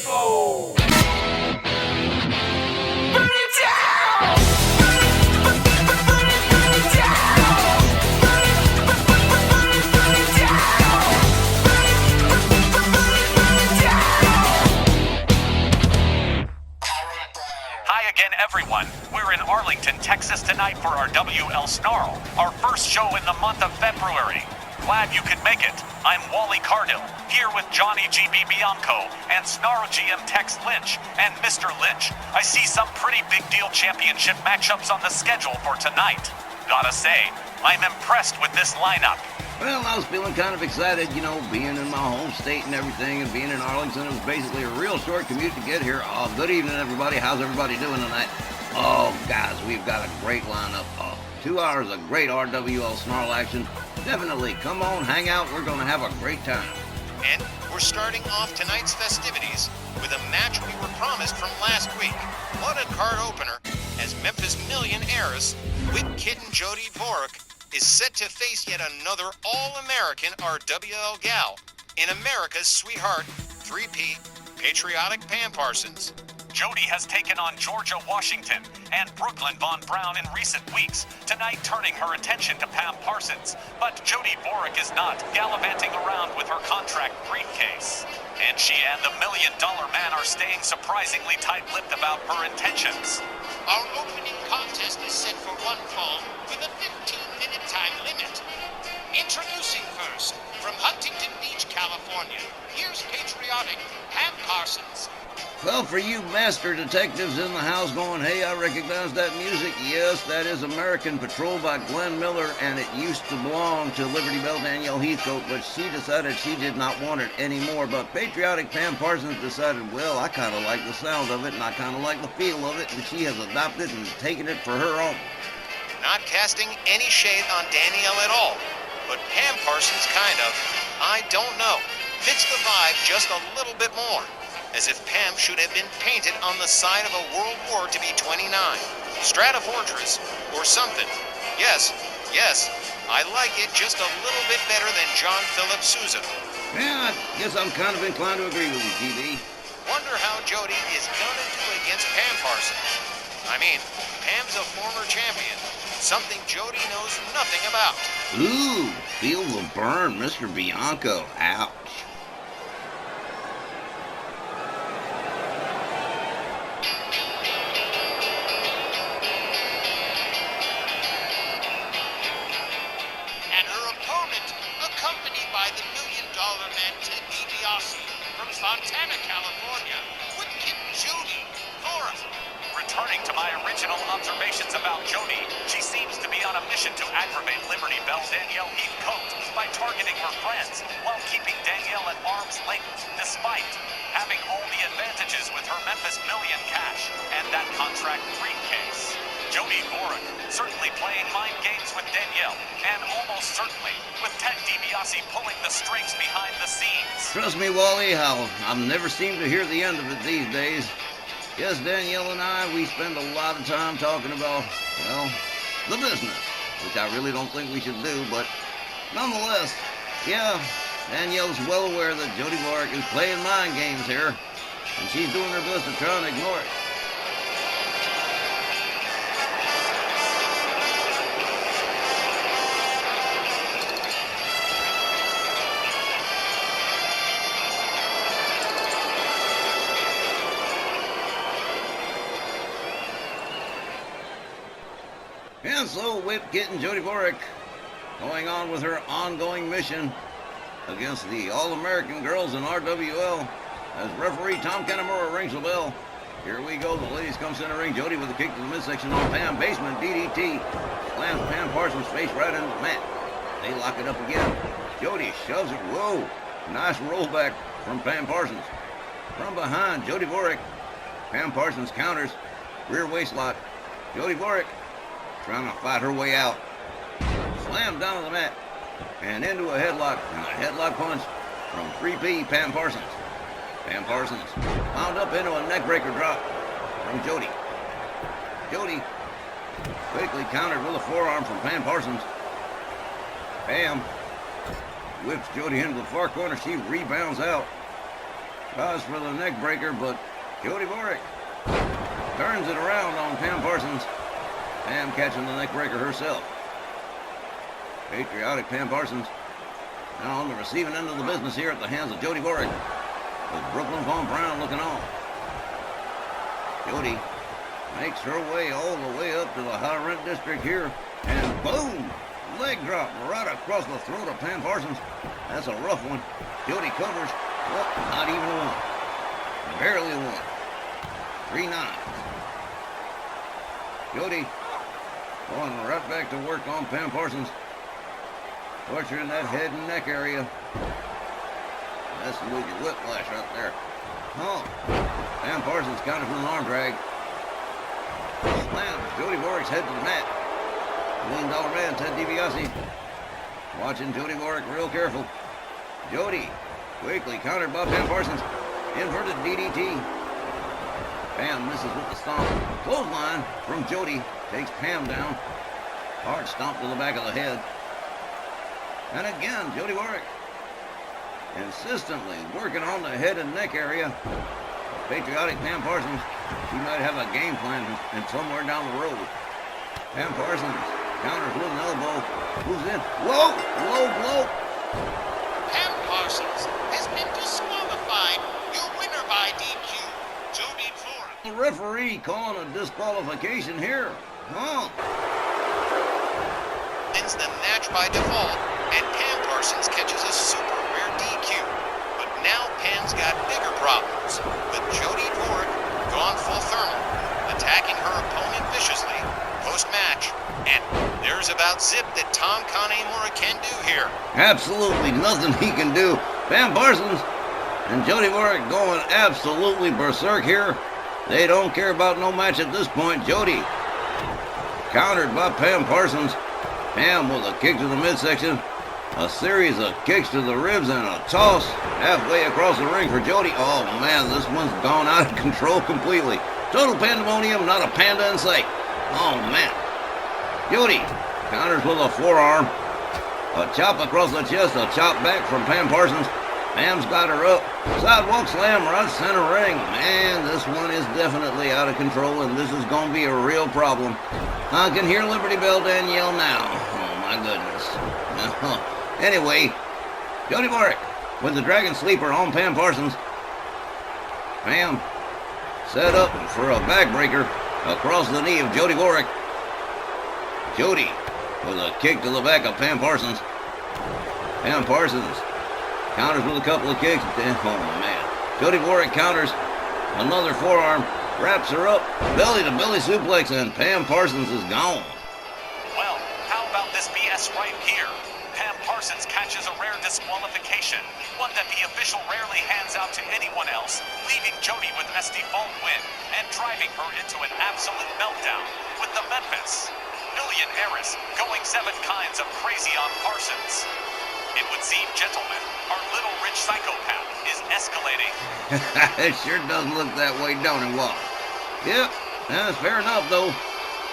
info. Burn it down! Burn it down! Burn it down! Hi again, everyone. We're in Arlington, Texas tonight for our Rwl Sn Rl, our first show in the month of February. Glad you could make it. I'm Wally Cardill, here with Johnny GB Bianco and Snarl GM Tex Lynch. And Mr. Lynch, I see some pretty big deal championship matchups on the schedule for tonight. Gotta say, I'm impressed with this lineup. Well, I was feeling kind of excited, being in my home state and everything, and being in Arlington. It was basically a real short commute to get here. Oh, good evening, everybody. How's everybody doing tonight? Oh, guys, we've got a great lineup. 2 hours of great RWL Sn Rl action. Definitely, come on, hang out. We're going to have a great time. And we're starting off tonight's festivities with a match we were promised from last week. What a card opener, as Memphis millionaires Whit Kitten Jody Vorak is set to face yet another All-American RWL gal in America's sweetheart, 3P, patriotic Pam Parsons. Jody has taken on Georgia Washington and Brooklyn Von Braun in recent weeks, tonight turning her attention to Pam Parsons. But Jody Vorak is not, gallivanting around with her contract briefcase. And she and the $1 Million Man are staying surprisingly tight-lipped about her intentions. Our opening contest is set for one fall with a 15-minute time limit. Introducing first, from Huntington Beach, California, here's patriotic Pam Parsons. Well, for you master detectives in the house going, hey, I recognize that music. Yes, that is American Patrol by Glenn Miller, and it used to belong to Liberty Bell Danielle Heathcote, but she decided she did not want it anymore. But patriotic Pam Parsons decided, well, I kind of like the sound of it, and I kind of like the feel of it, and she has adopted and taken it for her own. Not casting any shade on Danielle at all, but Pam Parsons kind of, I don't know, fits the vibe just a little bit more. As if Pam should have been painted on the side of a World War to be 29. Stratofortress, or something. Yes, I like it just a little bit better than John Philip Sousa. Yeah, I guess I'm kind of inclined to agree with you, GB. Wonder how Jody is gonna do against Pam Parsons. I mean, Pam's a former champion, something Jody knows nothing about. Ooh, feel the burn, Mr. Bianco. Ouch. Fontana, California, with Kit Jody Vorak. Returning to my original observations about Jody, she seems to be on a mission to aggravate Liberty Bell Danielle Heathcote by targeting her friends while keeping Danielle at arm's length, despite having all the advantages with her Memphis Million cash and that contract briefcase. Jody Vorak certainly playing mind games with Danielle, and almost certainly with Ted DiBiase pulling the strings behind the scenes. Trust me, Wally, I've never seemed to hear the end of it these days. Yes, Danielle and I, we spend a lot of time talking about, well, the business, which I really don't think we should do, but nonetheless, yeah, Danielle's well aware that Jody Vorak is playing mind games here, and she's doing her best to try and ignore it. And so, Whit Kitten Jody Vorak going on with her ongoing mission against the All-American girls in RWL as referee Tom Kanamura rings the bell. Here we go. The ladies come center ring. Jody with a kick to the midsection on Pam. Basement DDT slams Pam Parsons' face right into the mat. They lock it up again. Jody shoves it. Whoa. Nice rollback from Pam Parsons. From behind, Jody Vorak. Pam Parsons counters. Rear waist lock. Jody Vorak trying to fight her way out. Slammed down on the mat and into a headlock, and a headlock punch from 3P Pam Parsons. Pam Parsons wound up into a neckbreaker drop from Jody. Jody quickly countered with a forearm from Pam Parsons. Pam whips Jody into the far corner. She rebounds out. Tries for the neck breaker, but Jody Borick turns it around on Pam Parsons. Pam catching the neck breaker herself. Patriotic Pam Parsons now on the receiving end of the business here at the hands of Jody Borick, with Brooklyn Von Brown looking on. Jody makes her way all the way up to the high rent district here, and boom! Leg drop right across the throat of Pam Parsons. That's a rough one. Jody covers. Well, not even one. Barely one. 3-9. Jody going right back to work on Pam Parsons. Torturing that head and neck area. That's the Luigi whiplash right there. Oh, Pam Parsons counted for an arm drag. Slams Jody Borick's head to the mat. $1 Million Man Ted DiBiase watching Jody Borick real careful. Jody quickly countered by Pam Parsons. Inverted DDT. Pam misses with the stomp. Clothesline from Jody takes Pam down. Hard stomp to the back of the head. And again, Jody Borick insistently working on the head and neck area. Patriotic Pam Parsons, she might have a game plan and somewhere down the road. Pam Parsons counters with an elbow. Who's in? Whoa! Low blow! Pam Parsons has been disqualified. Your winner by DQ, Jody Borick. The referee calling a disqualification here. Huh? Wins the match by default, and Pam Parsons catches a super rare DQ. But now Pam's got bigger problems, with Jody Borick gone full thermal, attacking her opponent viciously post-match. And there's about zip that Tom Kanemura can do here. Absolutely nothing he can do. Pam Parsons and Jody Borick going absolutely berserk here. They don't care about no match at this point. Jody countered by Pam Parsons. Pam with a kick to the midsection, a series of kicks to the ribs, and a toss halfway across the ring for Jody. Oh man, this one's gone out of control completely. Total pandemonium, not a panda in sight. Oh man. Jody counters with a forearm, a chop across the chest, a chop back from Pam Parsons. Pam's got her up. Sidewalk slam right center ring. Man, this one is definitely out of control, and this is going to be a real problem. I can hear Liberty Bell Danielle now. Oh, my goodness. Anyway, Jody Borick with the Dragon Sleeper on Pam Parsons. Pam set up for a backbreaker across the knee of Jody Borick. Jody with a kick to the back of Pam Parsons. Pam Parsons counters with a couple of kicks. Oh, man. Jody Borick counters. Another forearm. Wraps her up. Belly-to-belly suplex, and Pam Parsons is gone. Well, how about this BS right here? Pam Parsons catches a rare disqualification, one that the official rarely hands out to anyone else, leaving Jody with a default win and driving her into an absolute meltdown with the Memphis Millionaires going 7 kinds of crazy on Parsons. It would seem, gentlemen, our little rich psychopath is escalating. It sure does look that way, don't it, Walt? Yep, that's fair enough, though.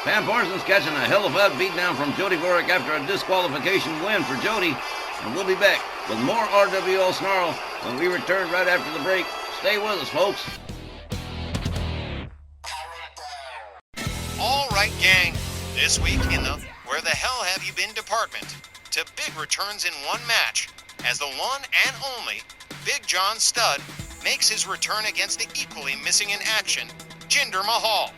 Pam Parsons catching a hell of a beatdown from Jody Borick after a disqualification win for Jody. And we'll be back with more RWL Sn Rl when we return right after the break. Stay with us, folks. All right, gang. This week in the Where the Hell Have You Been department, to big returns in one match, as the one and only Big John Studd makes his return against the equally missing in action, Jinder Mahal.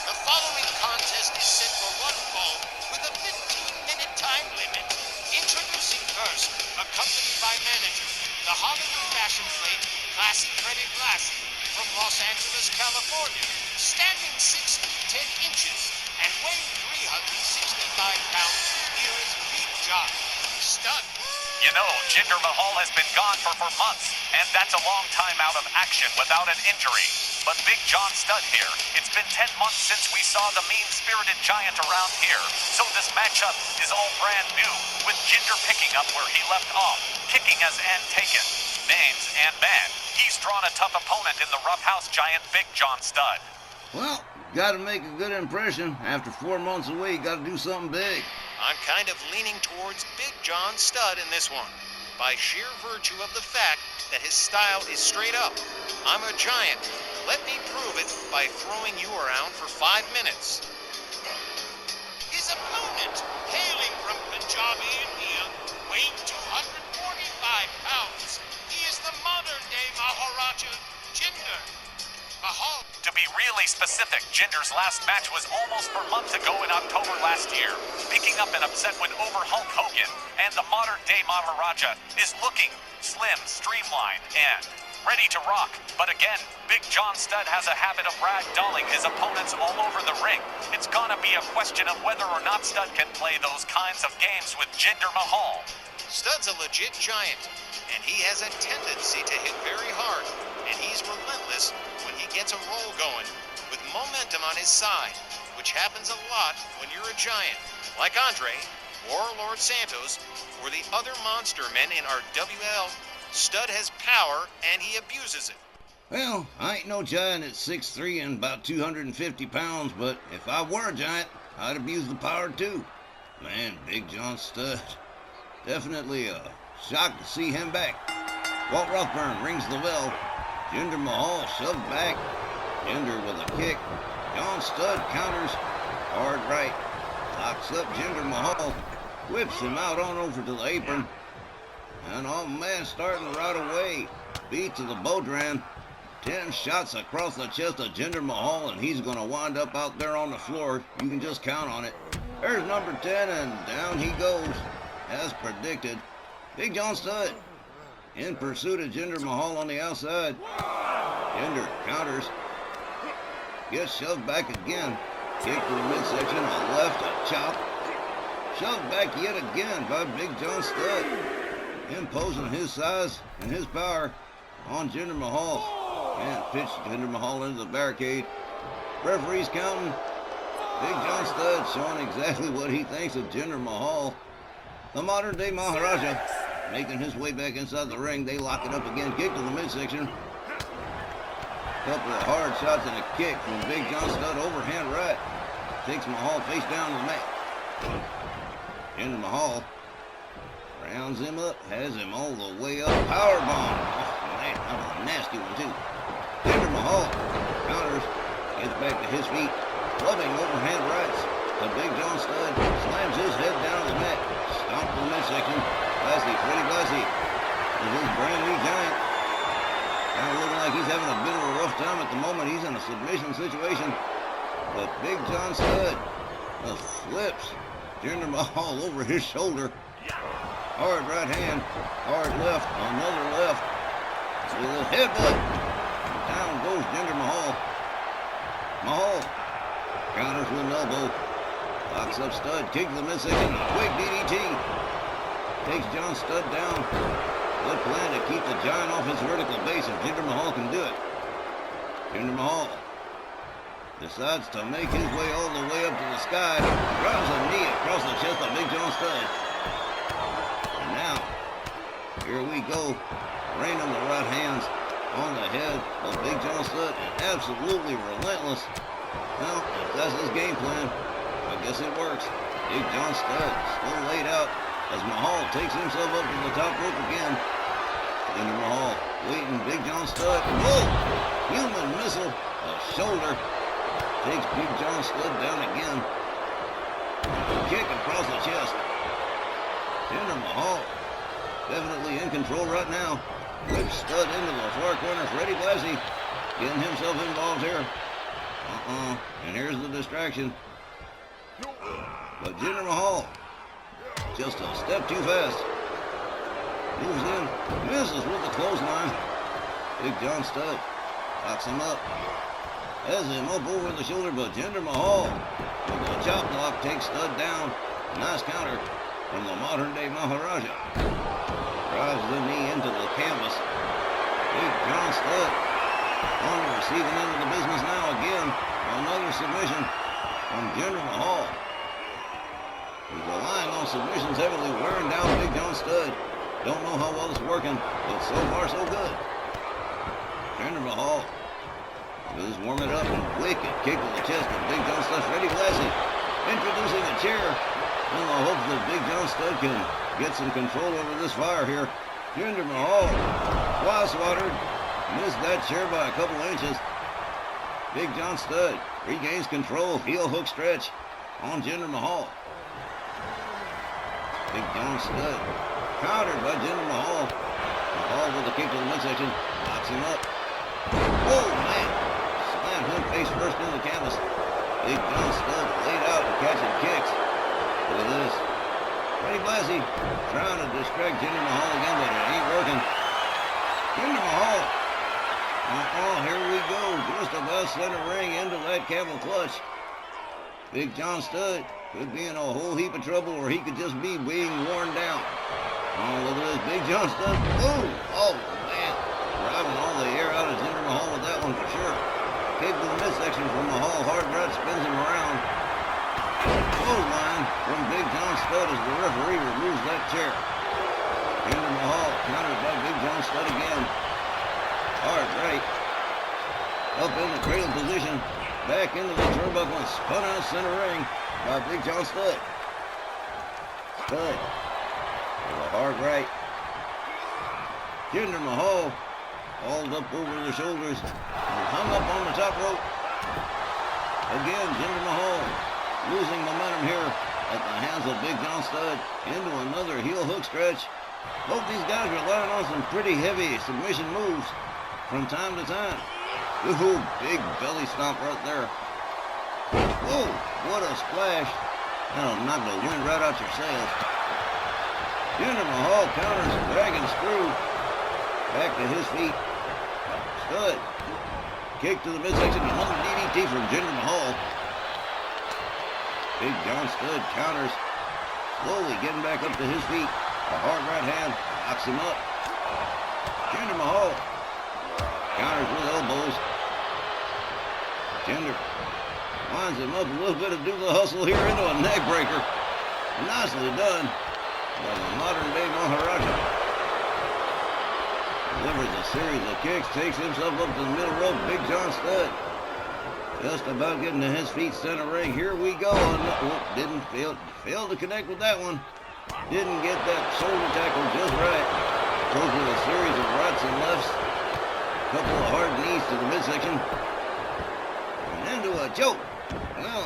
The following contest is set for one fall with a 15-minute time limit. Introducing first, accompanied by manager, the Hollywood fashion plate, Classy Freddie Blassie, from Los Angeles, California, standing 6 feet 10 inches and weighing 365 pounds, here is Big John Studd. You know, Jinder Mahal has been gone for months, and that's a long time out of action without an injury. But Big John Studd here, it's been 10 months since we saw the mean-spirited giant around here. So this matchup is all brand new, with Jinder picking up where he left off, kicking as and taken. Names and man, he's drawn a tough opponent in the roughhouse giant Big John Studd. Well, Got to make a good impression. After 4 months away, got to do something big. I'm kind of leaning towards Big John Studd in this one, by sheer virtue of the fact that his style is straight up. I'm a giant. Let me prove it by throwing you around for 5 minutes. His opponent, hailing from Punjabi, India, weighing 245 pounds. He is the modern-day Maharaja, Jinder Mahal. To be really specific, Jinder's last match was almost 4 months ago in October last year, picking up an upset win over Hulk Hogan, and the modern-day Maharaja is looking slim, streamlined, and ready to rock. But again, Big John Studd has a habit of ragdolling his opponents all over the ring. It's gonna be a question of whether or not Studd can play those kinds of games with Jinder Mahal. Stud's a legit giant, and he has a tendency to hit very hard, and he's relentless when he gets a roll going, with momentum on his side, which happens a lot when you're a giant. Like Andre, Warlord Santos, or the other monster men in our WL, Studd has power, and he abuses it. Well, I ain't no giant at 6'3" and about 250 pounds, but if I were a giant, I'd abuse the power too. Man, Big John Studd. Definitely a shock to see him back. Walt Rothburn rings the bell. Jinder Mahal shoved back. Jinder with a kick. John Studd counters. Hard right. Locks up Jinder Mahal. Whips him out on over to the apron. And oh man, starting right away. Beat to the Bodran. 10 shots across the chest of Jinder Mahal, and he's going to wind up out there on the floor. You can just count on it. There's number 10, and down he goes. As predicted, Big John Studd in pursuit of Jinder Mahal on the outside. Jinder counters. Gets shoved back again. Kick to the midsection, a left, a chop. Shoved back yet again by Big John Studd. Imposing his size and his power on Jinder Mahal. And pitched Jinder Mahal into the barricade. Referee's counting. Big John Studd showing exactly what he thinks of Jinder Mahal. The modern-day Maharaja making his way back inside the ring. They lock it up again. Kick to the midsection. Couple of hard shots and a kick from Big John Studd. Overhand right. Takes Mahal face down to the mat. Jinder Mahal rounds him up. Has him all the way up. Powerbomb. Oh, man, that was a nasty one, too. Jinder Mahal counters. Gets back to his feet. Clubbing overhand rights. The Big John Studd slams his head down to the mat. Stomp to the midsection. Blassie, Freddie Blassie, is his brand new giant. Kind of looking like he's having a bit of a rough time at the moment. He's in a submission situation. But Big John Studd just flips Jinder Mahal over his shoulder. Hard right hand, hard left, another left. With a headbutt. Down goes Jinder Mahal. Mahal counters with an elbow. Locks up Studd, kick to the midsection, quick DDT. Takes John Studd down. Good plan to keep the giant off his vertical base if Jinder Mahal can do it. Jinder Mahal decides to make his way all the way up to the sky. Drives a knee across the chest of Big John Studd. And now, here we go. Raining the right hands on the head of Big John Studd. And absolutely relentless. Well, if that's his game plan, I guess it works. Big John Studd still laid out as Mahal takes himself up to the top rope again. Jinder Mahal waiting. Big John Studd. Whoa! Human missile. A shoulder. Takes Big John Studd down again. Kick across the chest. Jinder Mahal definitely in control right now. Whips Studd into the far corner. Freddie Blassie getting himself involved here. And here's the distraction. But Jinder Mahal, just a step too fast. Moves in, misses with the clothesline. Big John Studd locks him up. Has him up over the shoulder, but Jinder Mahal with a chop block takes Studd down. Nice counter from the modern-day Maharaja. Drives the knee into the canvas. Big John Studd on the receiving end of the business now again. Another submission from Jinder Mahal. He's relying on submissions heavily, wearing down Big John Studd. Don't know how well it's working, but so far so good. Jinder Mahal Just warm it up and wicked kick to the chest of Big John Studd. Freddie Blassie introducing a chair in the hopes that Big John Studd can get some control over this fire here. Jinder Mahal, swatted, missed that chair by a couple inches. Big John Studd regains control, heel hook stretch on Jinder Mahal. Big John Studd countered by Jinder Mahal. Mahal with a kick to the midsection, knocks him up. Oh man, slammed him face first into the canvas. Big John Studd laid out and catching kicks. Look at this. Freddie Blassie trying to distract Jinder Mahal again, but it ain't working. Jinder Mahal. Here we go. Just about center ring into that camel clutch. Big John Studd could be in a whole heap of trouble, or he could just be being worn down. Oh, look at this. Big John Studd. Boom. Oh, man. Driving all the air out of Jinder Mahal with that one for sure. Kick to the midsection from Mahal. Hard right spins him around. Clothesline from Big John Studd as the referee removes that chair. Jinder Mahal countered by Big John Studd again. Hard right. Up in the cradle position. Back into the turnbuckle and spun out center ring by Big John Studd. Studd with a hard right. Jinder Mahal hauled up over the shoulders and hung up on the top rope. Again, Jinder Mahal losing momentum here at the hands of Big John Studd into another heel hook stretch. Both these guys are relying on some pretty heavy submission moves from time to time. Ooh, big belly stomp right there. Whoa, what a splash. That'll knock the wind right out your sails. Jinder Mahal counters dragon screw. Back to his feet. Studd. Kick to the midsection. Another DDT from Jinder Mahal. Big John Studd counters. Slowly getting back up to his feet. A hard right hand knocks him up. Jinder Mahal counters with elbows. Jinder winds him up a little bit of do the hustle here into a neck breaker. Nicely done by the modern day Maharaja. Delivers a series of kicks, takes himself up to the middle rope. Big John Studd just about getting to his feet, center ring. Here we go. Didn't failed to connect with that one. Didn't get that shoulder tackle just right. Goes with a series of rights and lefts. Couple of hard knees to the midsection. And into a choke. Well,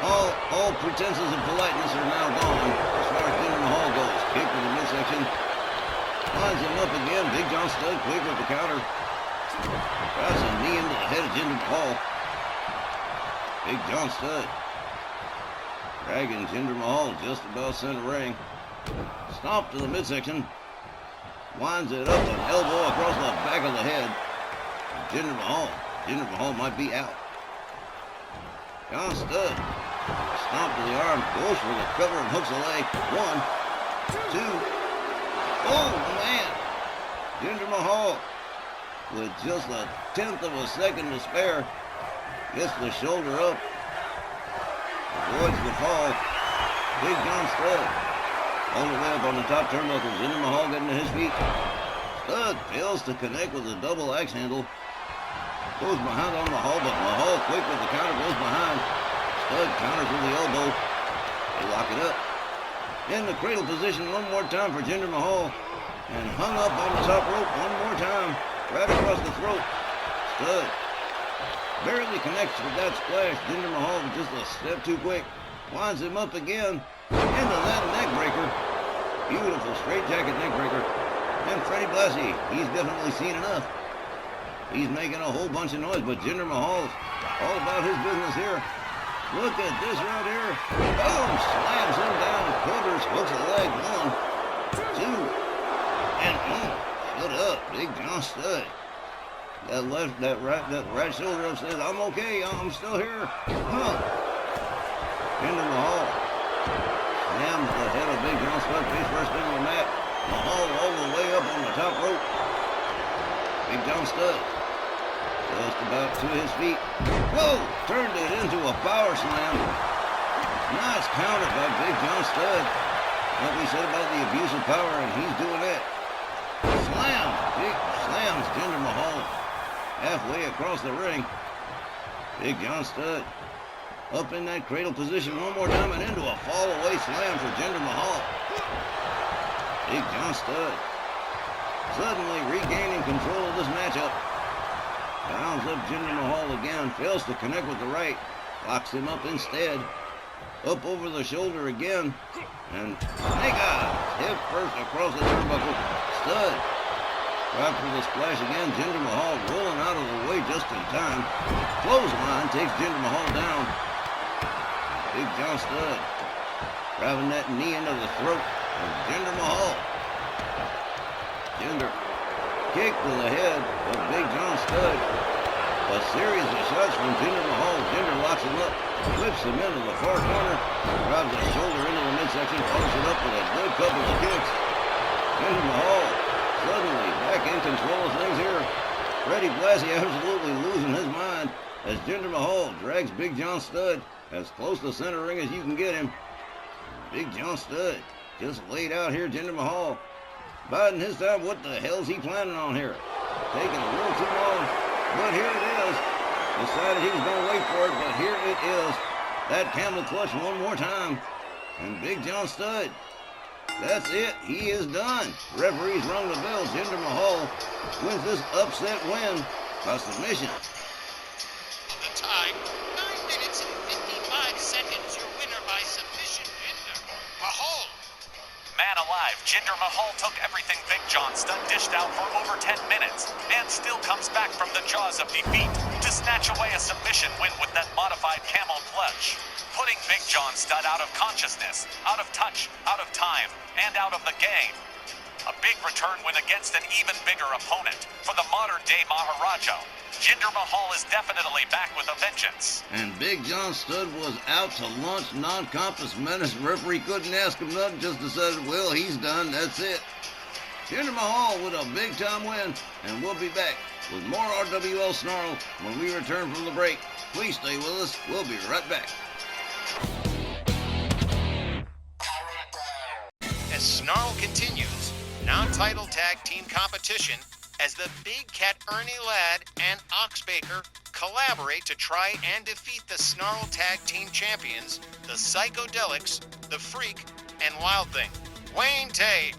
all pretenses of politeness are now gone as far as Jinder Mahal goes. Kick to the midsection. Lines him up again. Big John Studd quick with the counter. Drives a knee into the head of Jinder Mahal. Big John Studd dragging Jinder Mahal just above center ring. Stomp to the midsection. Winds it up, an elbow across the back of the head. Jinder Mahal might be out. John Studd. Stomp to the arm. Goes for the cover and hooks the leg. 1, 2. Oh, man. Jinder Mahal, with just a tenth of a second to spare, gets the shoulder up. Avoids the fall. Big John Studd all the way up on the top turnbuckle. Jinder Mahal getting to his feet. Studd fails to connect with the double axe handle. Goes behind on Mahal, but Mahal quick with the counter, goes behind. Studd counters with the elbow. They lock it up. In the cradle position one more time for Jinder Mahal. And hung up on the top rope one more time. Right across the throat. Studd barely connects with that splash. Jinder Mahal was just a step too quick. Winds him up again into that neck breaker. Beautiful straight jacket neck breaker. And Freddie Blassie, he's definitely seen enough. He's making a whole bunch of noise, but Jinder Mahal's all about his business here. Look at this right here. Boom! Slams him down. Covers, hooks a leg. 1, 2, and shut up, Big John Studd. That right shoulder up says, I'm okay, I'm still here. Jinder Mahal slams the head of Big John Studd face first into the mat. Mahal all the way up on the top rope. Big John Studd just about to his feet. Whoa! Turned it into a power slam. Nice counter by Big John Studd. What we said about the abuse of power, and he's doing it. Slams Jinder Mahal halfway across the ring. Big John Studd up in that cradle position one more time and into a fall-away slam for Jinder Mahal. Big John Studd suddenly regaining control of this matchup. Rounds up Jinder Mahal again, fails to connect with the right, locks him up instead. Up over the shoulder again, and Mega hip first across the turnbuckle. Studd right for the splash again. Jinder Mahal rolling out of the way just in time. Clothesline takes Jinder Mahal down. Big John Studd driving that knee into the throat of Jinder Mahal. Jinder kick to the head of Big John Studd. A series of shots from Jinder Mahal. Jinder locks him up, flips him into the far corner, drives his shoulder into the midsection, follows it up with a good couple of kicks. Jinder Mahal suddenly back in control of things here. Freddie Blassie absolutely losing his mind as Jinder Mahal drags Big John Studd as close to center ring as you can get him. Big John Studd just laid out here. Jinder Mahal biding his time. What the hell's he planning on here? Taking a little too long, but here it is. Decided he was going to wait for it, but here it is. That camel clutch one more time. And Big John Studd, that's it. He is done. Referees rung the bell. Jinder Mahal wins this upset win by submission. The time, 9 minutes and 55 seconds. Your winner by submission, Jinder Mahal. Man alive, Jinder Mahal took everything Big John Studd dished out for over 10 minutes and still comes back from the jaws of defeat to snatch away a submission win with that modified camel clutch, putting Big John Studd out of consciousness, out of touch, out of time, and out of the game. A big return win against an even bigger opponent for the modern-day Maharaja. Jinder Mahal is definitely back with a vengeance. And Big John Studd was out to lunch, non-compass menace. Referee couldn't ask him nothing, just decided, well, he's done, that's it. Jinder Mahal with a big-time win, and we'll be back with more RWL Sn Rl when we return from the break. Please stay with us. We'll be right back. As Snarl continues, non-title tag team competition as the Big Cat Ernie Ladd and Ox Baker collaborate to try and defeat the Snarl Tag Team Champions, the Psychedelics, the Freak, and Wild Thing. Wayne Tague.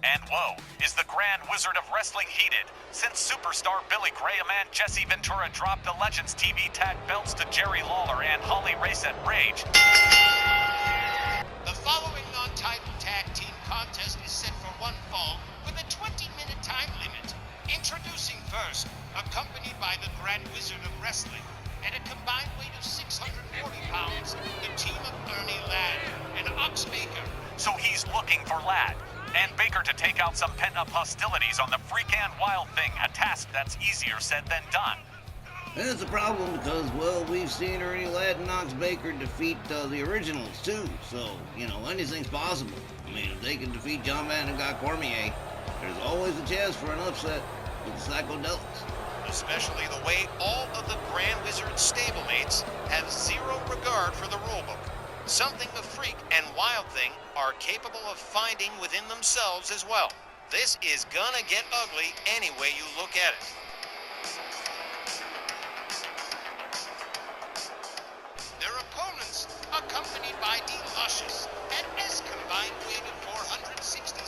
And whoa, is the Grand Wizard of Wrestling heated since superstar Billy Graham and Jesse Ventura dropped the Legends TV tag belts to Jerry Lawler and Holly Race at Rage. The following non-title tag team contest is set for one fall with a 20-minute time limit. Introducing first, accompanied by the Grand Wizard of Wrestling, at a combined weight of 640 pounds, the team of Ernie Ladd and Ox Baker. So he's looking for Ladd and Baker to take out some pent-up hostilities on the Freak and Wild Thing, a task that's easier said than done. And it's a problem because, well, we've seen Ernie Ladd and Ox Baker defeat the originals, too. So, you know, anything's possible. I mean, if they can defeat John Madden and Guy Cormier, there's always a chance for an upset with the Psychedelics. Especially the way all of the Grand Wizard stablemates have zero regard for the rulebook. Something the Freak and Wild Thing are capable of finding within themselves as well. This is gonna get ugly any way you look at it. Their opponents, accompanied by Deluscious, at S combined weight of 467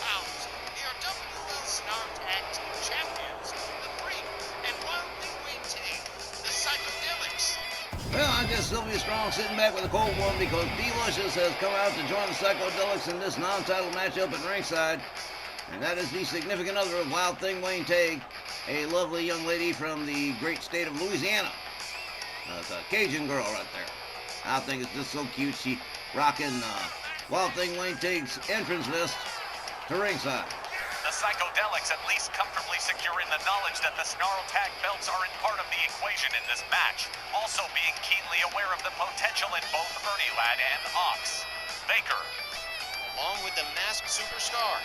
pounds, they are WL Sn Rl Tag Team Champions, the Freak and Wild Thing Wayne Tague, the Psychedelics. Well, I guess Sylvia Strong sitting back with a cold one because Deluscious has come out to join the Psychedelics in this non-title matchup at ringside. And that is the significant other of Wild Thing Wayne Tague, a lovely young lady from the great state of Louisiana. It's a Cajun girl right there. I think it's just so cute. She rocking Wild Thing Wayne Tague's entrance vest to ringside. The Psychedelics at least comfortably secure in the knowledge that the Snarl Tag belts aren't part of the equation in this match, also being keenly aware of the potential in both Ernie Ladd and Ox Baker. Along with the masked superstar,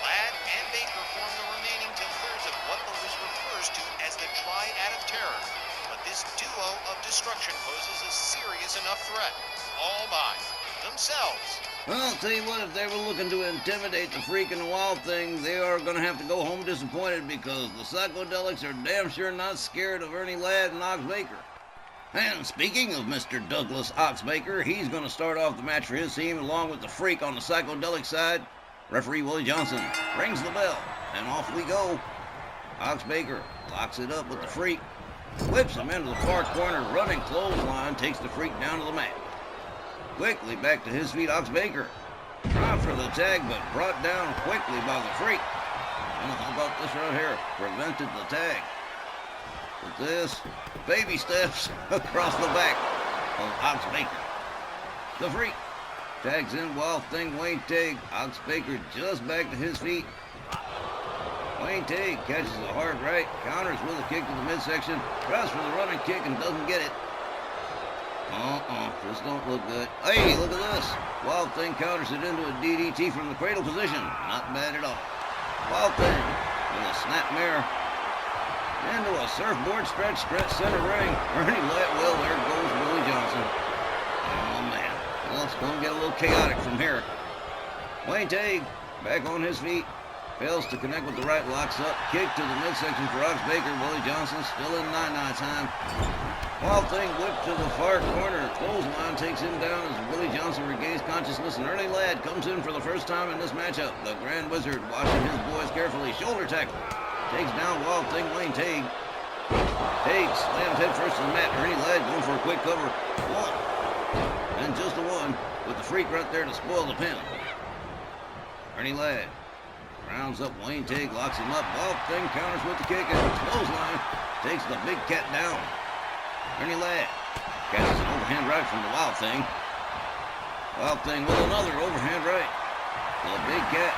Ladd and Baker form the remaining two-thirds of what the list refers to as the Triad of Terror. But this duo of destruction poses a serious enough threat, all by themselves. Well, I'll tell you what, if they were looking to intimidate the Freak and the Wild Thing, they are going to have to go home disappointed because the Psychedelics are damn sure not scared of Ernie Ladd and Ox Baker. And speaking of Mr. Douglas Ox Baker, he's going to start off the match for his team along with the Freak on the Psychedelic side. Referee Willie Johnson rings the bell, and off we go. Ox Baker locks it up with the Freak, whips him into the far corner, running clothesline, takes the Freak down to the mat. Quickly back to his feet, Ox Baker. Trying for the tag, but brought down quickly by the Freak. And how about this right here? Prevented the tag. With this, baby steps across the back of Ox Baker. The Freak tags in Wild Thing Wayne Tig. Ox Baker just back to his feet. Wayne Tig catches a hard right, counters with a kick to the midsection, tries for the running kick and doesn't get it. This don't look good. Hey, look at this. Wild Thing counters it into a DDT from the cradle position. Not bad at all. Wild Thing with a snap mirror into a surfboard stretch center ring. Ernie Ladd, well, there goes Willie Johnson. Oh, man. Well, it's going to get a little chaotic from here. Wayne Tig back on his feet. Fails to connect with the right, locks up. Kick to the midsection for Ox Baker. Willie Johnson still in 9-9 time. Wild Thing whipped to the far corner. Clothesline takes him down as Willie Johnson regains consciousness, and Ernie Ladd comes in for the first time in this matchup. The Grand Wizard watching his boys carefully. Shoulder tackle. Takes down Wild Thing Wayne Tig. Tig slams head first to the mat. Ernie Ladd going for a quick cover. One. And just a one with the Freak right there to spoil the pin. Ernie Ladd rounds up Wayne Tig, locks him up. Wild Thing counters with the kick and clothesline. Takes the big cat down. Ernie Ladd catches an overhand right from the Wild Thing. Wild Thing with another overhand right. The big cat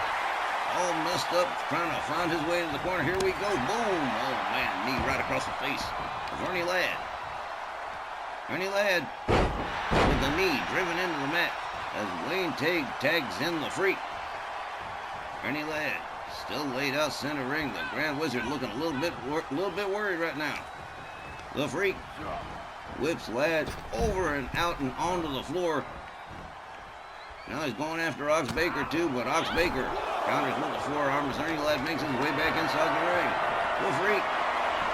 all messed up, trying to find his way to the corner. Here we go. Boom. Oh, man. Knee right across the face of Ernie Ladd. Ernie Ladd with the knee driven into the mat as Wayne Tig tags in the Freak. Ernie Ladd still laid out center ring. The Grand Wizard looking a little bit worried right now. The Freak whips Ladd over and out and onto the floor. Now he's going after Ox Baker too, but Ox Baker counters with the forearm as Ernie Ladd makes his way back inside the ring. The Freak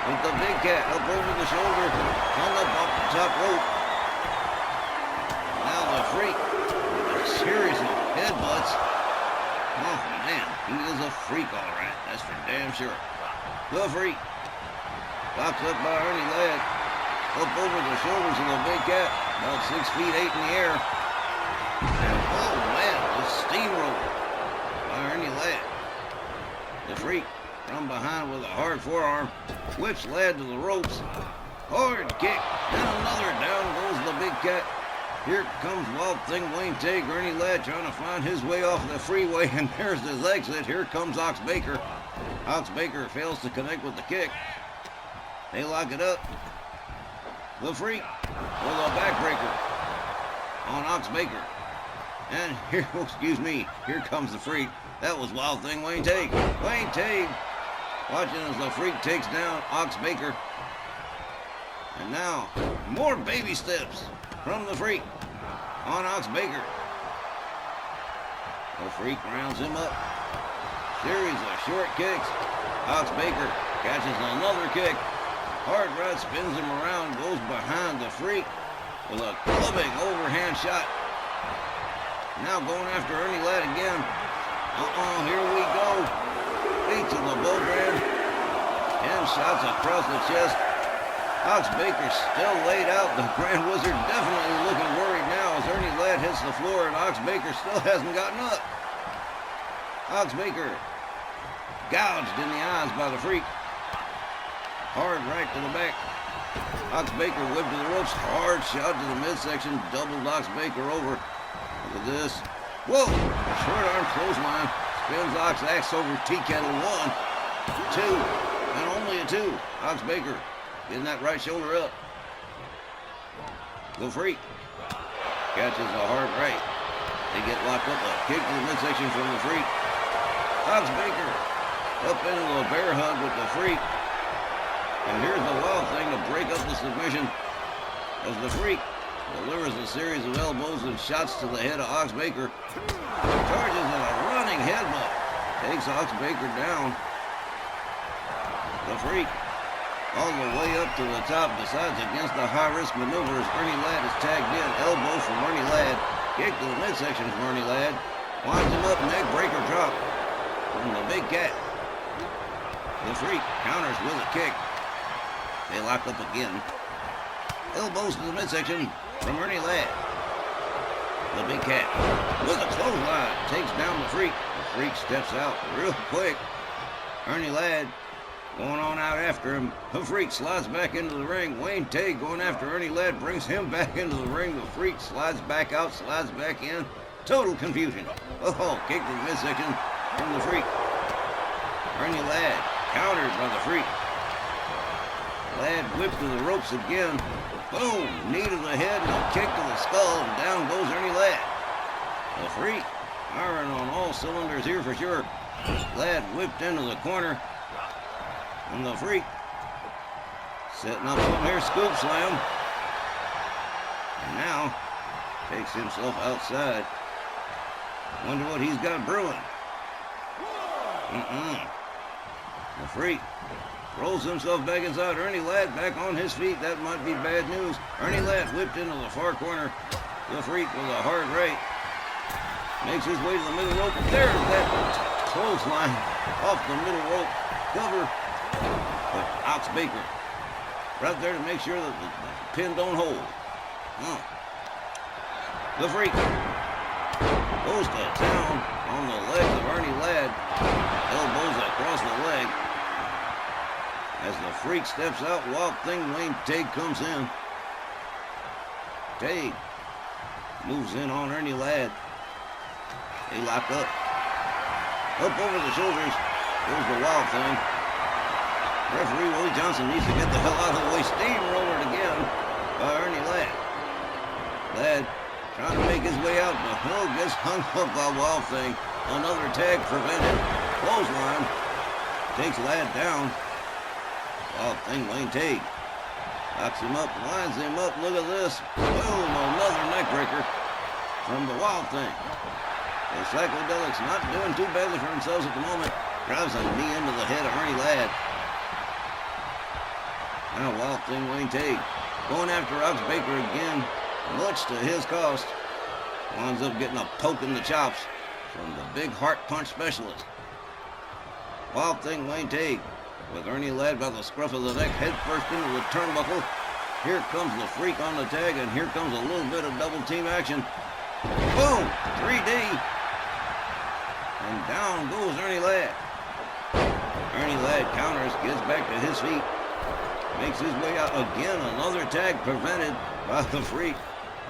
with the big cat up over the shoulder, hung up off the top rope. Now the Freak with a series of headbutts. Oh man, he is a freak all right, that's for damn sure. The Freak pops up by Ernie Ladd, up over the shoulders of the big cat, about 6 feet 8 in the air. Oh man, the steamroller by Ernie Ladd. The Freak from behind with a hard forearm, whips Ladd to the ropes. Hard kick, and another, down goes the big cat. Here comes Wild Thing Wayne Tig. Ernie Ladd trying to find his way off the freeway, and there's his exit. Here comes Ox Baker. Ox Baker fails to connect with the kick. They lock it up. The Freak with a backbreaker on Ox Baker. And here, excuse me, here comes the Freak. That was Wild Thing Wayne Tig. Wayne Tig watching as the Freak takes down Ox Baker. And now, more baby steps from the Freak on Ox Baker. The Freak rounds him up. Series of short kicks. Ox Baker catches another kick. Hard right spins him around, goes behind the Freak with a clubbing overhand shot. Now going after Ernie Ladd again. Here we go. Feet to the bow brand. 10 shots across the chest. Ox Baker still laid out. The Grand Wizard definitely looking worried now as Ernie Ladd hits the floor and Ox Baker still hasn't gotten up. Ox Baker gouged in the eyes by the Freak. Hard right to the back. Ox Baker whipped to the ropes. Hard shot to the midsection. Doubled Ox Baker over. Look at this. Whoa! Short arm clothesline. Spins Ox axe over tea kettle. 1, 2, and only a 2. Ox Baker getting that right shoulder up. The Freak catches a hard right. They get locked up. A kick to the midsection from the Freak. Ox Baker up into the bear hug with the Freak. And here's the Wild Thing to break up the submission as the Freak delivers a series of elbows and shots to the head of Ox Baker. Charges in a running headbutt. Takes Ox Baker down. The Freak all the way up to the top, decides against the high-risk maneuvers. Ernie Ladd is tagged in. Elbow from Ernie Ladd. Kick to the midsection from Ernie Ladd. Winds him up, neck breaker drop from the Big Cat. The Freak counters with a kick. They lock up again. Elbows to the midsection from Ernie Ladd. The Big Cat with a clothesline takes down the Freak. The Freak steps out real quick. Ernie Ladd going on out after him. The Freak slides back into the ring. Wayne Tate going after Ernie Ladd, brings him back into the ring. The Freak slides back out, slides back in. Total confusion. Oh, kick to the midsection from the Freak. Ernie Ladd countered by the Freak. Ladd whipped to the ropes again. Boom! Knee to the head and a kick to the skull, and down goes Ernie Ladd. The Freak firing on all cylinders here for sure. Ladd whipped into the corner. And the Freak setting up some here scoop slam. And now takes himself outside. Wonder what he's got brewing. The Freak rolls himself back inside. Ernie Ladd back on his feet. That might be bad news. Ernie Ladd whipped into the far corner. The Freak with a hard right. Makes his way to the middle rope. There's that clothesline off the middle rope. Cover. But Ox Baker right there to make sure that the pin don't hold. The Freak goes to town on the leg of Ernie Ladd. Elbows across the leg. As the Freak steps out, Wild Thing Wayne Tate comes in. Tate moves in on Ernie Ladd. They lock up. Up over the shoulders goes the Wild Thing. Referee Willie Johnson needs to get the hell out of the way. Steamrollered again by Ernie Ladd. Ladd trying to make his way out, but gets hung up by Wild Thing. Another tag prevented. Clothesline takes Ladd down. Wild Thing Wayne Tate locks him up, lines him up. Look at this. Boom, another neck breaker from the Wild Thing. The Psychedelics not doing too badly for themselves at the moment. Drives a knee into the head of Ernie Ladd. Now Wild Thing Wayne Tate going after Ox Baker again, much to his cost. Winds up getting a poke in the chops from the big heart punch specialist. Wild Thing Wayne Tate with Ernie Ladd by the scruff of the neck, head first into the turnbuckle. Here comes the Freak on the tag, and here comes a little bit of double team action. Boom! 3D. And down goes Ernie Ladd. Ernie Ladd counters, gets back to his feet. Makes his way out again. Another tag prevented by the Freak.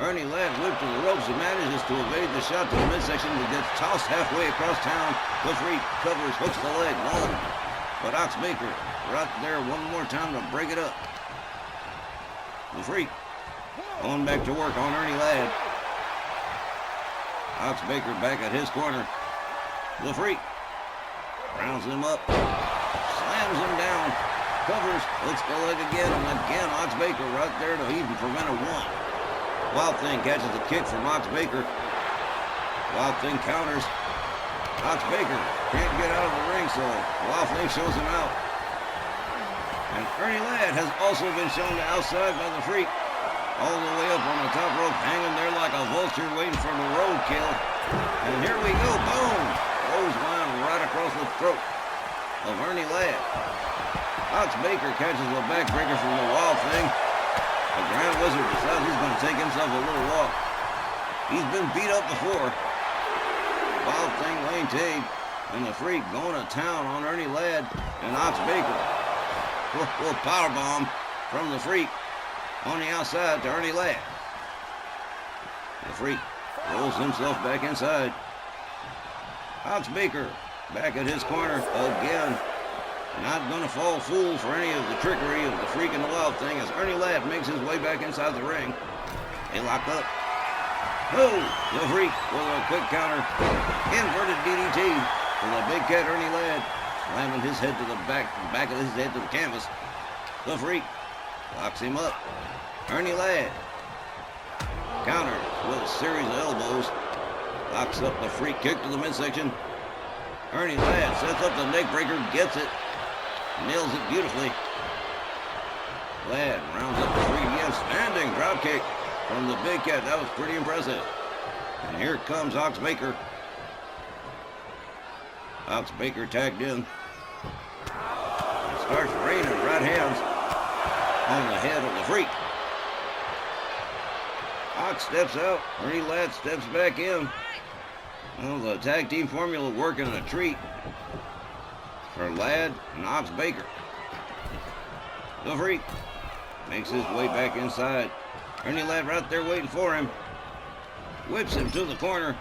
Ernie Ladd whipped to the ropes and manages to evade the shot to the midsection, but gets tossed halfway across town. The Freak covers, hooks the leg, long. But Ox Baker right there one more time to break it up. The Freak going back to work on Ernie Ladd. Ox Baker back at his corner. The Freak rounds him up, slams him down, covers, hooks the leg again, and again Ox Baker right there to even prevent a one. Wild Thing catches a kick from Ox Baker. Wild Thing counters. Ox Baker can't get out of the ring, so Wild Thing shows him out. And Ernie Ladd has also been shown to outside by the Freak. All the way up on the top rope, hanging there like a vulture waiting for the roadkill. And here we go, boom! Clothesline right across the throat of Ernie Ladd. Ox Baker catches a backbreaker from the Wild Thing. The Grand Wizard decides he's going to take himself a little walk. He's been beat up before. Wild Thing Wayne Tate and the Freak going to town on Ernie Ladd and Ox Baker. Little powerbomb from the Freak on the outside to Ernie Ladd. The Freak rolls himself back inside. Ox Baker back at his corner again. Not going to fall fool for any of the trickery of the Freak and the Wild Thing as Ernie Ladd makes his way back inside the ring. They lock up. Oh, the Freak with a quick counter. Inverted DDT for the Big Cat Ernie Ladd. Slamming his head to the back of his head to the canvas. The Freak locks him up. Ernie Ladd Counters with a series of elbows. Locks up the Freak kick to the midsection. Ernie Ladd sets up the neck breaker, gets it. Nails it beautifully. Ladd rounds up the Freak again. Standing drop kick from the Big Cat. That was pretty impressive. And here comes Ox Baker. Ox Baker tagged in. It starts raining right hands on the head of the Freak. Ox steps out. Ernie Ladd steps back in. Well, the tag team formula working a treat for Ladd and Ox Baker. The Freak makes his way back inside. Ernie Ladd right there waiting for him. Whips him to the corner.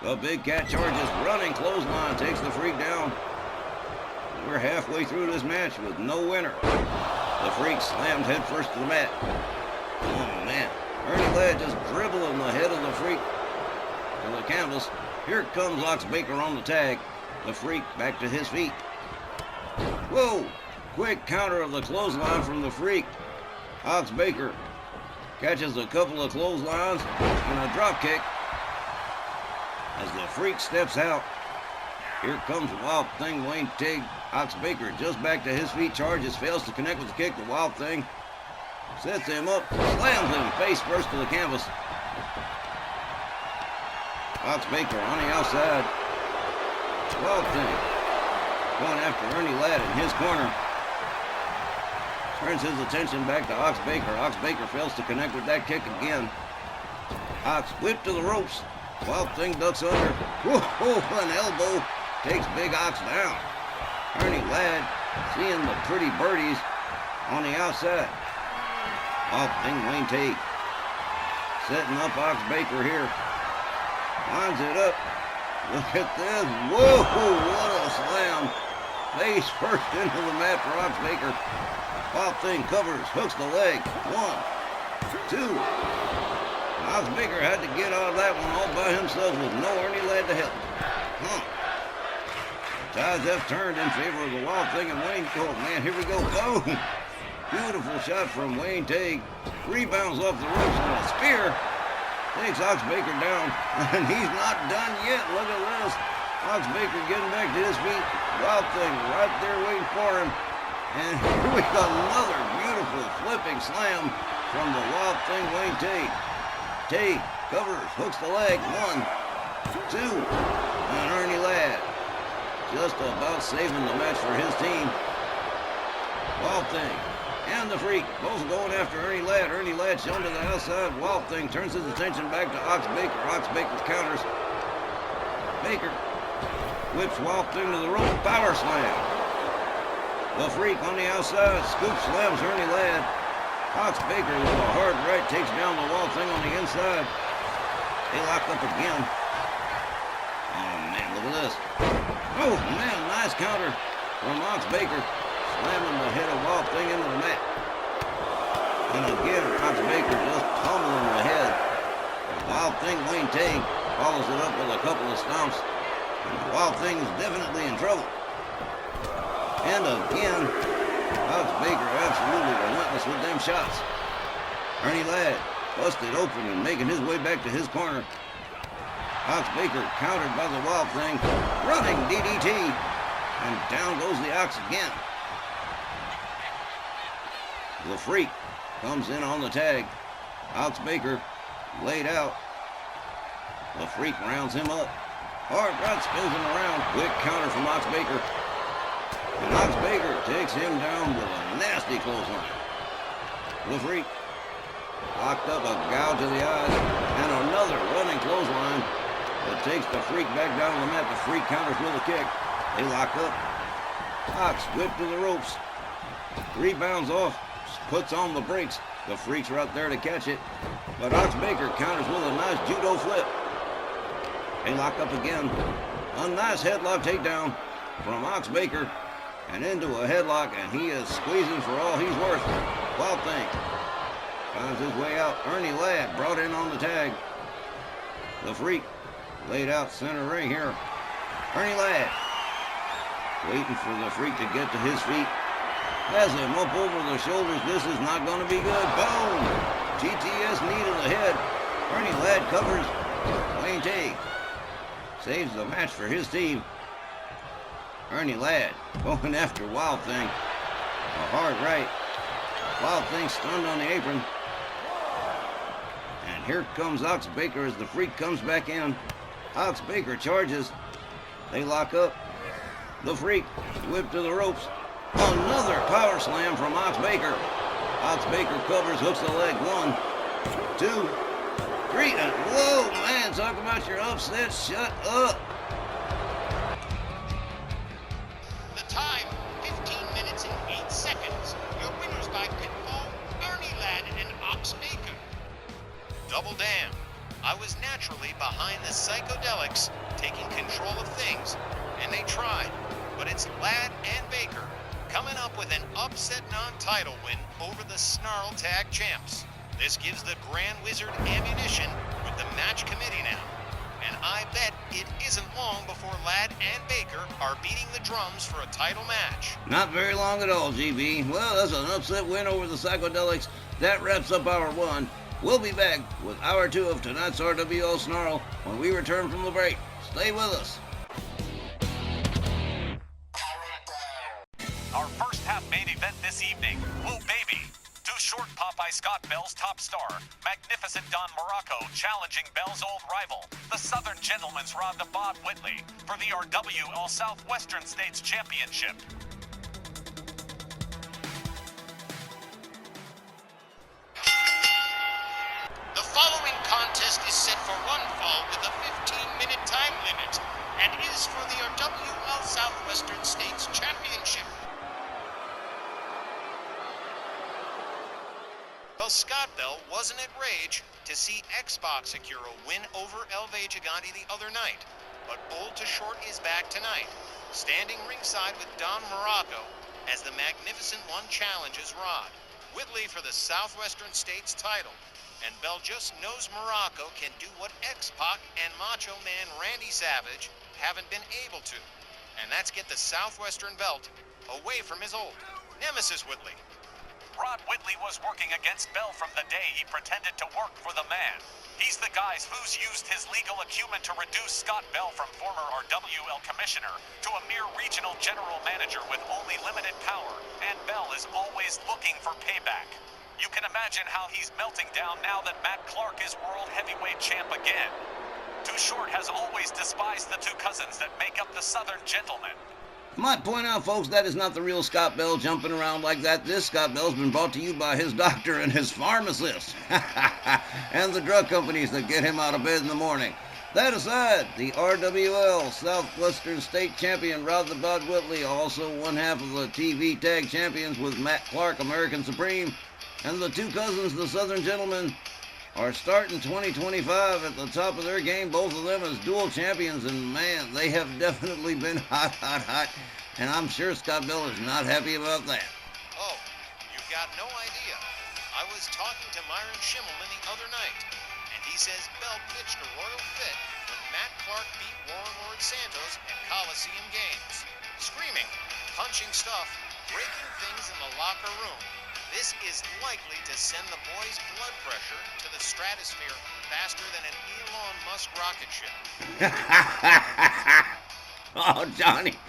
The Big Cat charges, running clothesline, takes the Freak down. We're halfway through this match with no winner. The Freak slammed headfirst to the mat. Oh man, Ernie Ladd just dribbling the head of the Freak on the canvas. Here comes Ox Baker on the tag. The Freak back to his feet. Whoa! Quick counter of the clothesline from the Freak. Ox Baker catches a couple of clotheslines and a drop kick. As the Freak steps out, here comes Wild Thing Wayne Tig. Ox Baker just back to his feet, charges, fails to connect with the kick. The Wild Thing sets him up, slams him face first to the canvas. Ox Baker on the outside. Wild Thing going after Ernie Ladd in his corner. Turns his attention back to Ox Baker. Ox Baker fails to connect with that kick again. Ox whipped to the ropes. Wild Thing ducks under. Whoa, an elbow takes Big Ox down. Ernie Ladd seeing the pretty birdies on the outside. Wild Thing Wayne Tate setting up Ox Baker here. Lines it up. Look at this. Whoa, what a slam. Face first into the mat for Ox Baker. Wild Thing covers, hooks the leg. 1, 2. Ox Baker had to get out of that one all by himself with no Ernie Ladd to help. The tides have turned in favor of the Wild Thing and Wayne. Oh man, here we go. Boom! Beautiful shot from Wayne Tig. Rebounds off the ropes and a spear. Takes Ox Baker down. And he's not done yet. Look at this. Ox Baker getting back to his feet. Wild Thing right there waiting for him. And here we got another beautiful flipping slam from the Wild Thing Wayne Tig. Tig covers, hooks the leg. 1, 2, and Ernie Ladd just about saving the match for his team. Wild Thing and the Freak both going after Ernie Ladd. Ernie Ladd shown to the outside. Wild Thing turns his attention back to Ox Baker. Ox Baker counters. Baker whips Wild Thing to the rope. Power slam. The Freak on the outside. Scoop slams Ernie Ladd. Ox Baker with a hard right takes down the Wild Thing on the inside. They lock up again. Oh man, look at this. Oh man, nice counter from Ox Baker. Slamming the head of Wild Thing into the mat. And again, Ox Baker just pummeling the head. Wild Thing Wayne Tig follows it up with a couple of stomps. And the Wild Thing is definitely in trouble. And again, Ox Baker absolutely relentless with them shots. Ernie Ladd busted open and making his way back to his corner. Ox Baker countered by the Wild Thing. Running DDT. And down goes the Ox again. The Freak comes in on the tag. Ox Baker laid out. The Freak rounds him up. Hard right spins him around. Quick counter from Ox Baker. And Ox Baker takes him down with a nasty clothesline. The Freak locked up a gouge to the eyes and another running clothesline that takes the Freak back down on the mat. The Freak counters with a kick. They lock up. Ox whipped to the ropes. Rebounds off. Puts on the brakes. The Freak's right there to catch it. But Ox Baker counters with a nice judo flip. They lock up again. A nice headlock takedown from Ox Baker. And into a headlock, and he is squeezing for all he's worth. Wild Thing finds his way out. Ernie Ladd brought in on the tag. The Freak laid out center ring here. Ernie Ladd waiting for the Freak to get to his feet. Has him up over the shoulders. This is not going to be good. Boom! TTS knee to the head. Ernie Ladd covers. Wayne Tay saves the match for his team. Ernie Ladd going after Wild Thing. A hard right. Wild Thing stunned on the apron. And here comes Ox Baker as the Freak comes back in. Ox Baker charges. They lock up. The Freak whip to the ropes. Another power slam from Ox Baker. Ox Baker covers, hooks the leg. 1, 2, 3, and whoa, man, talk about your upset. Shut up. The time, 15 minutes and 8 seconds. Your winners by pinfall, Ernie Ladd and Ox Baker. Double damn. I was naturally behind the psychedelics, taking control of things, and they tried. But it's Ladd and Baker coming up with an upset non-title win over the Snarl Tag Champs. This gives the Grand Wizard ammunition with the match committee now. And I bet it isn't long before Ladd and Baker are beating the drums for a title match. Not very long at all, GB. Well, that's an upset win over the Psychedelics. That wraps up hour 1. We'll be back with hour 2 of tonight's RWL Snarl when we return from the break. Stay with us. Our first half main event this evening, Woo Baby. Too Short Popeye Scott Bell's top star, Magnificent Don Morocco challenging Bell's old rival, the Southern Gentleman's Rod the Bod Whitley, for the RWL Southwestern States Championship. The following contest is set for one fall with a 15-minute time limit and is for the RWL Southwestern States Championship. Well, Scott Bell wasn't at rage to see Xbox Akira win over Elve Gigante the other night, but Old to Short is back tonight, standing ringside with Don Morocco as the Magnificent One challenges Rod Whitley for the Southwestern States title, and Bell just knows Morocco can do what X-Pac and Macho Man Randy Savage haven't been able to, and that's get the Southwestern belt away from his old nemesis Whitley. Rod Whitley was working against Bell from the day he pretended to work for the man. He's the guy who's used his legal acumen to reduce Scott Bell from former RWL commissioner to a mere regional general manager with only limited power, and Bell is always looking for payback. You can imagine how he's melting down now that Matt Clark is world heavyweight champ again. Too Short has always despised the two cousins that make up the Southern Gentleman. Might point out, folks, that is not the real Scott Bell jumping around like that. This Scott Bell's been brought to you by his doctor and his pharmacist and the drug companies that get him out of bed in the morning. That aside, the RWL Southwestern State Champion Rod the Bod Whitley, also one half of the TV Tag Champions with Matt Clark, American Supreme, and the two cousins, the Southern Gentlemen, are starting 2025 at the top of their game, both of them as dual champions, and man, they have definitely been hot, and I'm sure Scott Bell is not happy about that. Oh, you've got no idea. I was talking to Myron Schimmelman the other night, and he says Bell pitched a royal fit when Matt Clark beat Warren Lord Santos at Coliseum Games. Screaming, punching stuff, breaking things in the locker room. This is likely to send the boys' blood pressure to the stratosphere faster than an Elon Musk rocket ship. Oh, Johnny,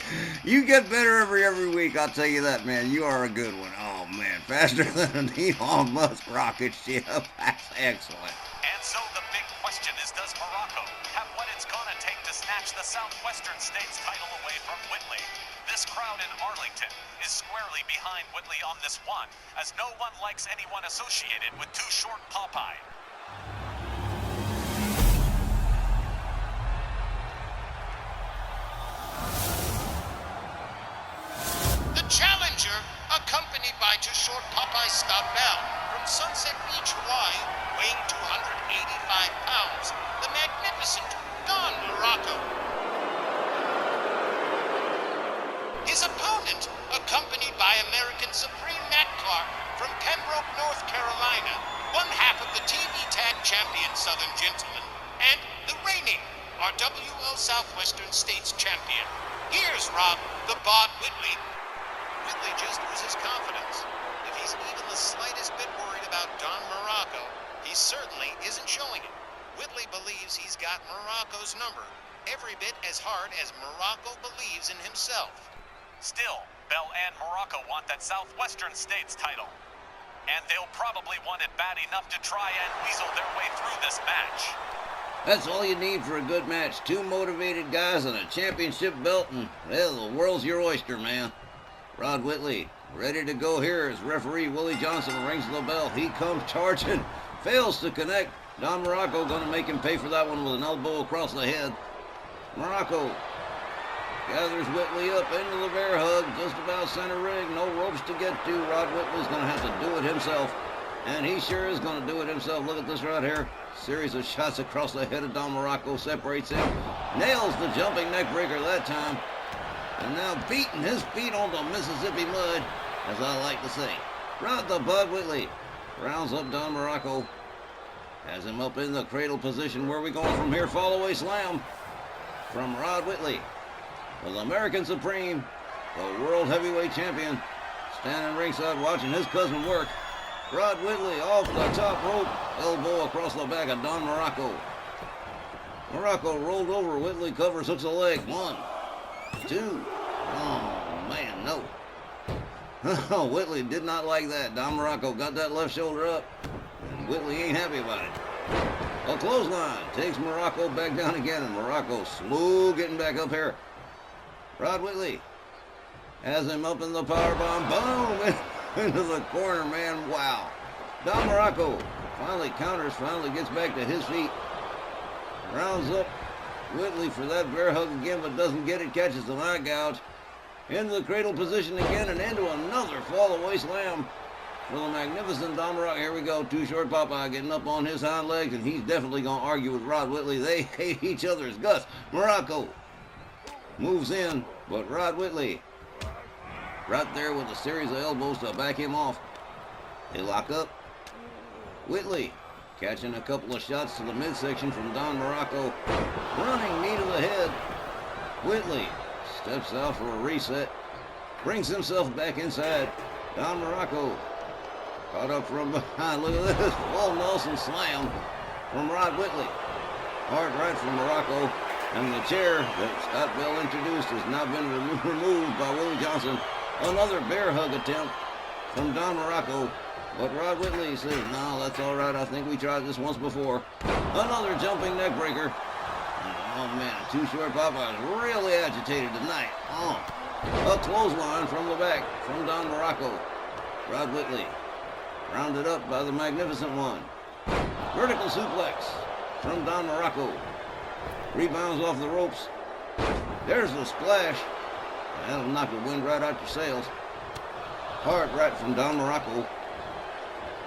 you get better every week, I'll tell you that, man. You are a good one. Oh, man, faster than an Elon Musk rocket ship. That's excellent. And so the big question is, does Morocco have what it's gonna take to snatch the Southwestern States title away from Whitley? This crowd in Arlington is squarely behind Whitley on this one, as no one likes anyone associated with Too Short Popeye. The challenger, accompanied by Too Short Popeye Scott Bell from Sunset Beach, Hawaii, weighing 285 pounds, the magnificent Don Morocco. His opponent, accompanied by American Supreme Matt Clark from Pembroke, North Carolina, one half of the TV Tag Champion Southern Gentleman, and the reigning RWL Southwestern States Champion. Here's Rod the Bod Whitley. Whitley just loses confidence. If he's even the slightest bit worried about Don Morocco, He certainly isn't showing it. Whitley believes he's got Morocco's number, every bit as hard as Morocco believes in himself. Still, Bell and Morocco want that Southwestern States title. And they'll probably want it bad enough to try and weasel their way through this match. That's all you need for a good match. Two motivated guys and a championship belt, and, well, the world's your oyster, man. Rod Whitley, ready to go here as referee Willie Johnson rings the bell. He comes charging, fails to connect. Don Morocco going to make him pay for that one with an elbow across the head. Morocco gathers Whitley up into the bear hug, just about center ring. No ropes to get to. Rod Whitley's going to have to do it himself. And he sure is going to do it himself. Look at this right here. Series of shots across the head of Don Morocco separates him. Nails the jumping neck breaker that time. And now beating his feet on the Mississippi mud, as I like to say. Rod the Bud Whitley rounds up Don Morocco. Has him up in the cradle position. Where are we going from here? Fall away slam from Rod Whitley. With American Supreme, the World Heavyweight Champion, standing ringside watching his cousin work. Rod Whitley off the top rope, elbow across the back of Don Morocco. Morocco rolled over, Whitley covers, hooks a leg. 1, 2, oh man, no. Oh, Whitley did not like that. Don Morocco got that left shoulder up, and Whitley ain't happy about it. A clothesline takes Morocco back down again, and Morocco slow getting back up here. Rod Whitley has him up in the powerbomb. Boom! Into the corner, man. Wow. Don Morocco finally counters, finally gets back to his feet. Rounds up Whitley for that bear hug again, but doesn't get it. Catches the eye gouge. Into the cradle position again and into another fall away slam for the magnificent Don Morocco. Here we go. Too Short Popeye getting up on his hind legs, and he's definitely going to argue with Rod Whitley. They hate each other's guts. Morocco moves in, but Rod Whitley right there with a series of elbows to back him off. They lock up. Whitley catching a couple of shots to the midsection from Don Morocco. Running knee to the head. Whitley steps out for a reset. Brings himself back inside. Don Morocco caught up from behind. Look at this. Full Nelson slam from Rod Whitley. Hard right from Morocco. And the chair that Scott Bell introduced has now been removed by Willie Johnson. Another bear hug attempt from Don Morocco. But Rod Whitley says, no, that's all right. I think we tried this once before. Another jumping neck breaker. Oh, man, Too Short Popeye is really agitated tonight. Oh, a clothesline from the back from Don Morocco. Rod Whitley rounded up by the magnificent one. Vertical suplex from Don Morocco. Rebounds off the ropes. There's the splash. That'll knock the wind right out your sails. Hard right from Don Morocco.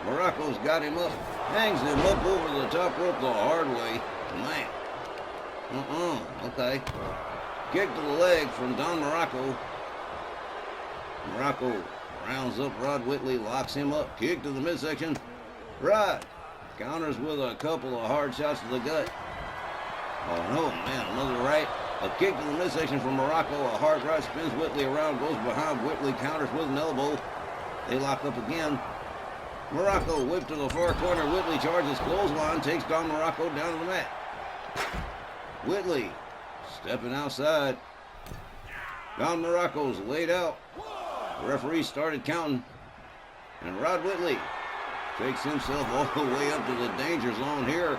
Morocco's got him up. Hangs him up over the top rope the hard way. Man. Okay. Kick to the leg from Don Morocco. Morocco rounds up Rod Whitley, locks him up. Kick to the midsection. Rod counters with a couple of hard shots to the gut. Oh no, man, another right. A kick to the midsection from Morocco. A hard right spins Whitley around, goes behind Whitley, counters with an elbow. They lock up again. Morocco whipped to the far corner. Whitley charges clothesline, takes Don Morocco down to the mat. Whitley stepping outside. Don Morocco's laid out. The referee started counting. And Rod Whitley takes himself all the way up to the danger zone here.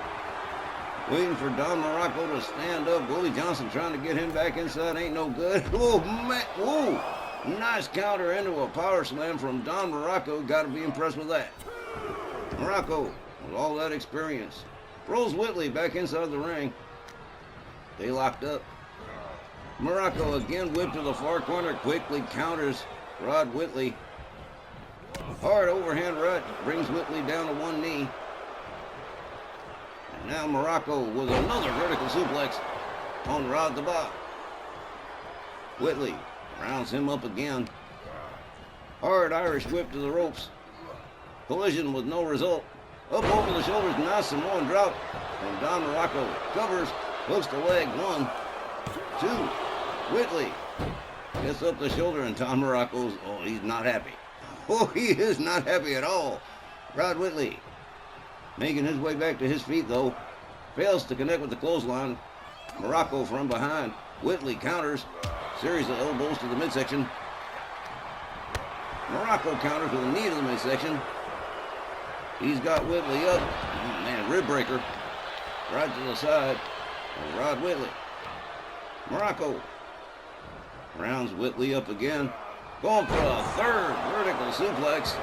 Waiting for Don Morocco to stand up. Willie Johnson trying to get him back inside. Ain't no good. Oh, man. Whoa. Nice counter into a power slam from Don Morocco. Got to be impressed with that. Morocco, with all that experience, rolls Whitley back inside the ring. They locked up. Morocco again whipped to the far corner. Quickly counters Rod Whitley. Hard overhand right brings Whitley down to one knee. And now Morocco with another vertical suplex on Rod the Bob. Whitley rounds him up again. Hard Irish whip to the ropes. Collision with no result. Up over the shoulders, nice Samoan drop from Don Morocco. Covers, hooks the leg. 1, 2. Whitley gets up the shoulder, and Don Morocco's, he's not happy. Oh, he is not happy at all. Rod Whitley Making his way back to his feet, though. Fails to connect with the clothesline. Morocco from behind. Whitley counters. Series of elbows to the midsection. Morocco counters with a knee to the midsection. He's got Whitley up. Oh, man, rib breaker. Right to the side. Rod Whitley. Morocco rounds Whitley up again. Going for a third vertical suplex.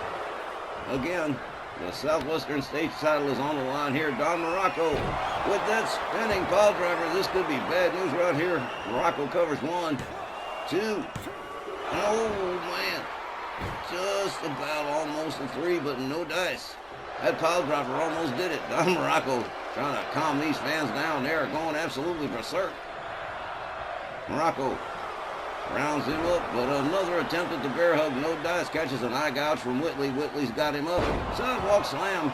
Again, the Southwestern States title is on the line here. Don Morocco with that spinning pile driver. This could be bad news right here. Morocco covers 1, 2. Oh, man. Just about almost a 3, but no dice. That pile driver almost did it. Don Morocco trying to calm these fans down. They're going absolutely berserk. Morocco rounds him up, but another attempt at the bear hug. No dice. Catches an eye gouge from Whitley. Whitley's got him up. Sidewalk slam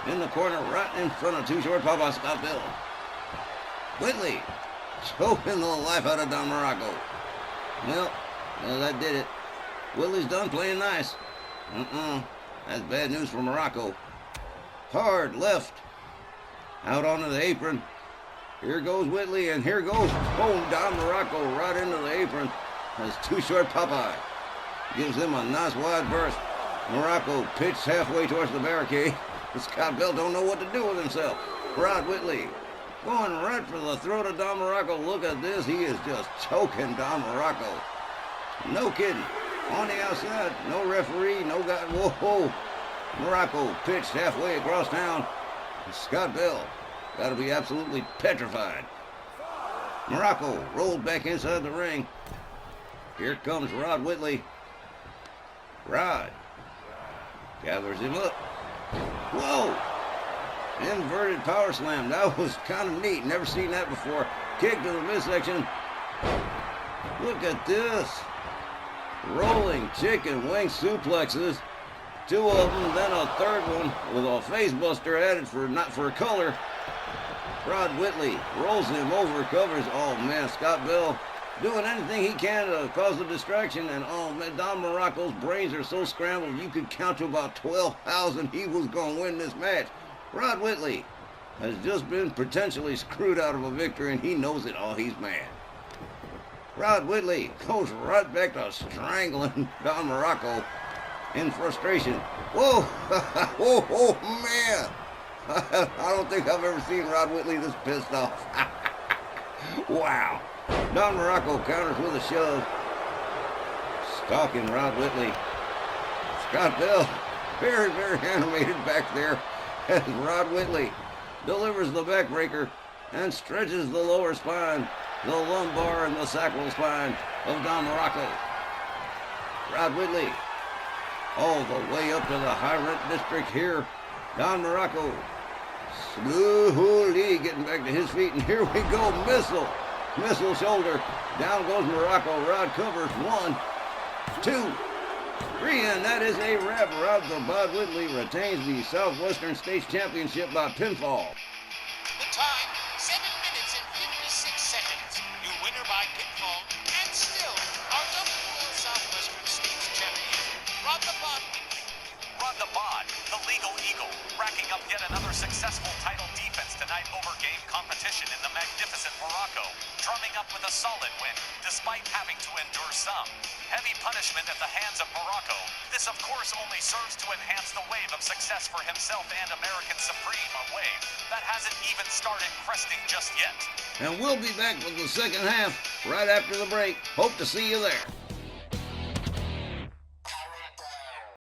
in the corner right in front of Too Short Papa Scott Bill. Whitley choking the life out of Don Morocco. Well, that did it. Whitley's done playing nice. That's bad news for Morocco. Hard left. Out onto the apron. Here goes Whitley, and here goes Don Morocco right into the apron as Too Short Popeye gives him a nice wide berth. Morocco pitched halfway towards the barricade. Scott Bell don't know what to do with himself. Rod Whitley going right for the throat of Don Morocco. Look at this. He is just choking Don Morocco. No kidding. On the outside, no referee, no guy. Whoa. Morocco pitched halfway across town. Scott Bell got to be absolutely petrified. Morocco rolled back inside the ring. Here comes Rod Whitley. Rod gathers him up. Whoa! Inverted power slam. That was kind of neat. Never seen that before. Kick to the midsection. Look at this. Rolling chicken wing suplexes. 2 of them, then a third one with a face buster added for color. Rod Whitley rolls him over, covers. Oh man, Scott Bell doing anything he can to cause a distraction. And oh man, Don Morocco's brains are so scrambled you could count to about 12,000 he was going to win this match. Rod Whitley has just been potentially screwed out of a victory, and he knows it. Oh, he's mad. Rod Whitley goes right back to strangling Don Morocco in frustration. Whoa! Whoa, man! I don't think I've ever seen Rod Whitley this pissed off. Wow. Don Morocco counters with a shove. Stalking Rod Whitley. Scott Bell, very, very animated back there as Rod Whitley delivers the backbreaker and stretches the lower spine, the lumbar and the sacral spine of Don Morocco. Rod Whitley all the way up to the high rent district here. Don Morocco slowly getting back to his feet, and here we go. Missile shoulder. Down goes Morocco. Rod covers. 1, 2, 3, and that is a wrap. Rod Whitley retains the Southwestern States Championship by pinfall. The time, 7 minutes and 56 seconds. New winner by pinfall, and still our WL Southwestern States champion, Rod the Bod Whitley. Rod the Bod, the legal eagle, racking up yet another successful title defense tonight over game competition in the magnificent Morocco, drumming up with a solid win, despite having to endure some heavy punishment at the hands of Morocco. This, of course, only serves to enhance the wave of success for himself and American Supreme, a wave that hasn't even started cresting just yet. And we'll be back with the second half right after the break. Hope to see you there.